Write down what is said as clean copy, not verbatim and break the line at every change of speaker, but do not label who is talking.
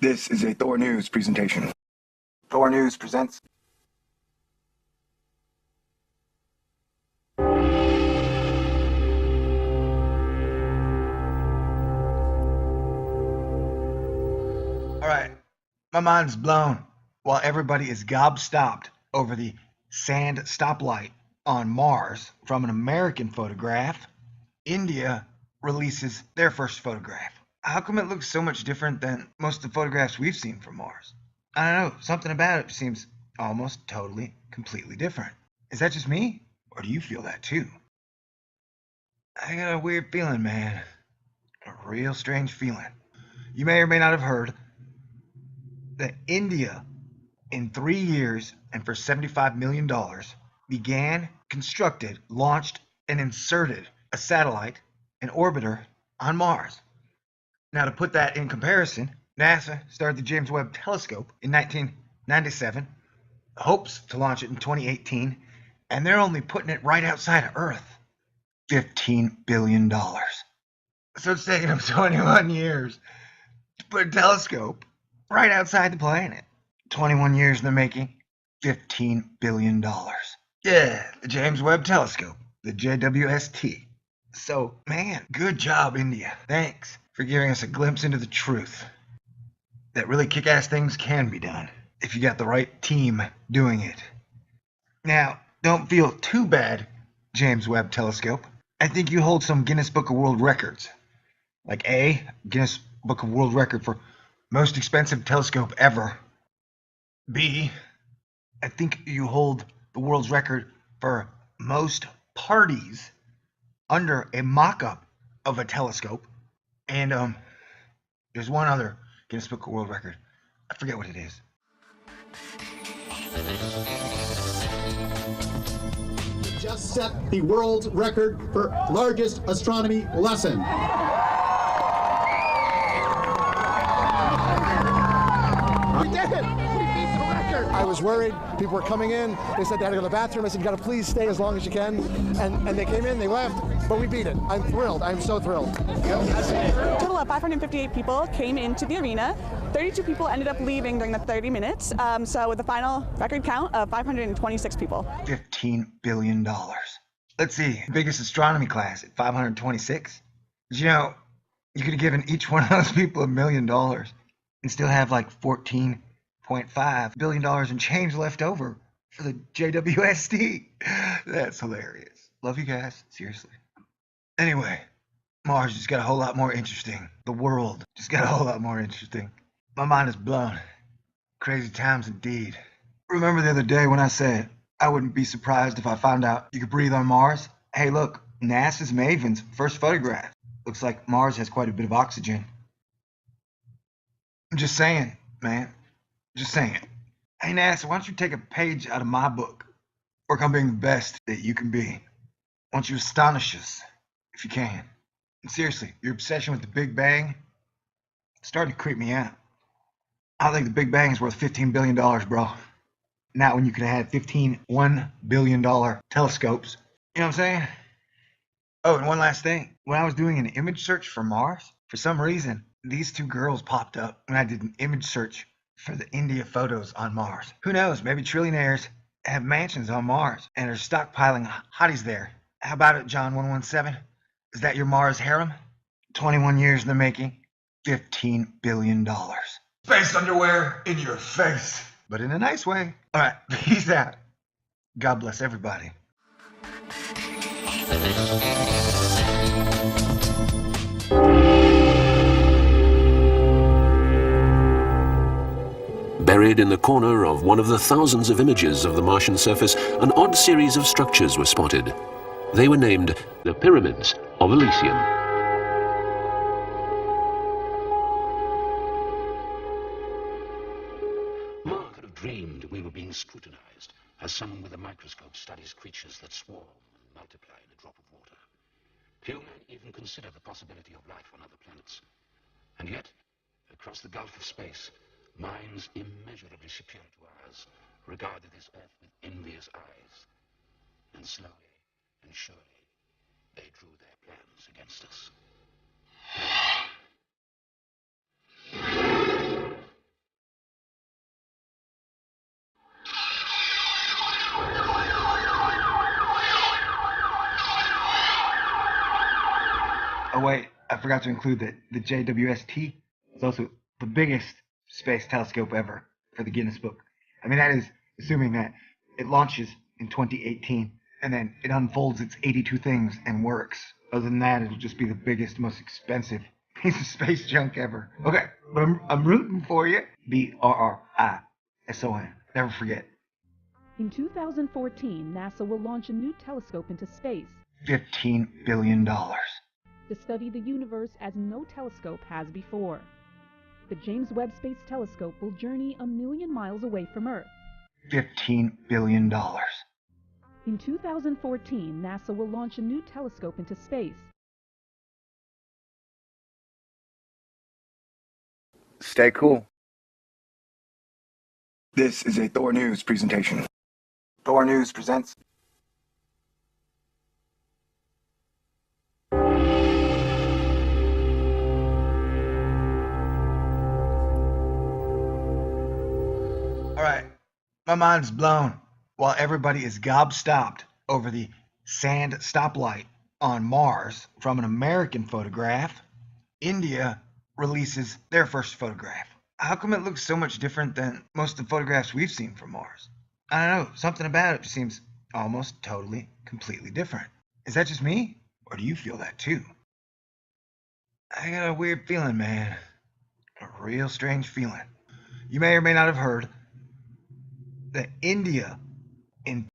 This is a Thor News presentation. Thor News presents... Alright, my mind's blown while everybody is gobstopped over the sand stoplight on Mars from an American photograph. India releases their first photograph. How come it looks so much different than most of the photographs we've seen from Mars? I don't know, something about it seems almost totally, completely different. Is that just me? Or do you feel that too? I got a weird feeling, man. A real strange feeling. You may or may not have heard that India, in 3 years and for $75 million, began, constructed, launched, and inserted a satellite, an orbiter, on Mars. Now, to put that in comparison, NASA started the James Webb Telescope in 1997, hopes to launch it in 2018, and they're only putting it right outside of Earth. $15 billion. So it's taken them 21 years to put a telescope right outside the planet. 21 years in the making, $15 billion. Yeah, the James Webb Telescope, the JWST. So, man, good job, India. Thanks for giving us a glimpse into the truth that really kick-ass things can be done if you got the right team doing it. Now, don't feel too bad, James Webb Telescope. I think you hold some Guinness Book of World Records. Like A, Guinness Book of World Record for most expensive telescope ever. B, I think you hold the world's record for most parties under a mock-up of a telescope. And there's one other Guinness Book of World Record. I forget what it is.
Just set the world's record for largest astronomy lesson.
We did it! We beat the record! I was worried. People were coming in. They said they had to go to the bathroom. I said, you gotta please stay as long as you can. And they came in, they left, but we beat it. I'm thrilled. I'm so thrilled.
A total of 558 people came into the arena. 32 people ended up leaving during the 30 minutes. So with the final record count of 526 people.
$15 billion. Let's see, biggest astronomy class at 526. You know, you could have given each one of those people $1 million and still have like $14.5 billion in change left over for the JWST. That's hilarious. Love you guys, seriously. Anyway, Mars just got a whole lot more interesting. The world just got a whole lot more interesting. My mind is blown. Crazy times indeed. Remember the other day when I said I wouldn't be surprised if I found out you could breathe on Mars? Hey, look, NASA's Maven's first photograph. Looks like Mars has quite a bit of oxygen. I'm just saying, man. Just saying. Hey, NASA, why don't you take a page out of my book? Work on being the best that you can be. Why don't you astonish us, if you can? And seriously, your obsession with the Big Bang started to creep me out. I don't think the Big Bang is worth $15 billion, bro. Not when you could have had $1 billion telescopes. You know what I'm saying? Oh, and one last thing. When I was doing an image search for Mars, for some reason, these two girls popped up when I did an image search for the India photos on Mars. Who knows? Maybe trillionaires have mansions on Mars and are stockpiling hotties there. How about it, John 117? Is that your Mars harem? 21 years in the making, $15 billion. Space underwear in your face. But in a nice way. All right, peace out. God bless everybody.
Buried in the corner of one of the thousands of images of the Martian surface, an odd series of structures were spotted. They were named the Pyramids of Elysium.
Mark could have dreamed we were being scrutinized as someone with a microscope studies creatures that swarm and multiply in a drop of water. Few men even consider the possibility of life on other planets. And yet, across the gulf of space, minds immeasurably superior to ours regarded this Earth with envious eyes. And slowly and surely, they drew their plans against us.
the way, I forgot to include that the JWST is also the biggest space telescope ever for the Guinness Book. I mean, that is assuming that it launches in 2018 and then it unfolds its 82 things and works. Other than that, it'll just be the biggest, most expensive piece of space junk ever. Okay, but I'm rooting for you. BRRISON. Never forget.
In 2014, NASA will launch a new telescope into space
$15 billion.
to study the universe as no telescope has before. The James Webb Space Telescope will journey 1 million miles away from Earth.
$15 billion.
In 2014, NASA will launch a new telescope into space
Stay cool.
This is a Thor News presentation. Thor News presents. Alright, my mind's blown while everybody is gobstopped over the sand stoplight on Mars from an American photograph. India releases their first photograph. How come it looks so much different than most of the photographs we've seen from Mars? I don't know, something about it just seems almost totally, completely different. Is that just me? Or do you feel that too? I got a weird feeling, man. A real strange feeling. You may or may not have heard that India in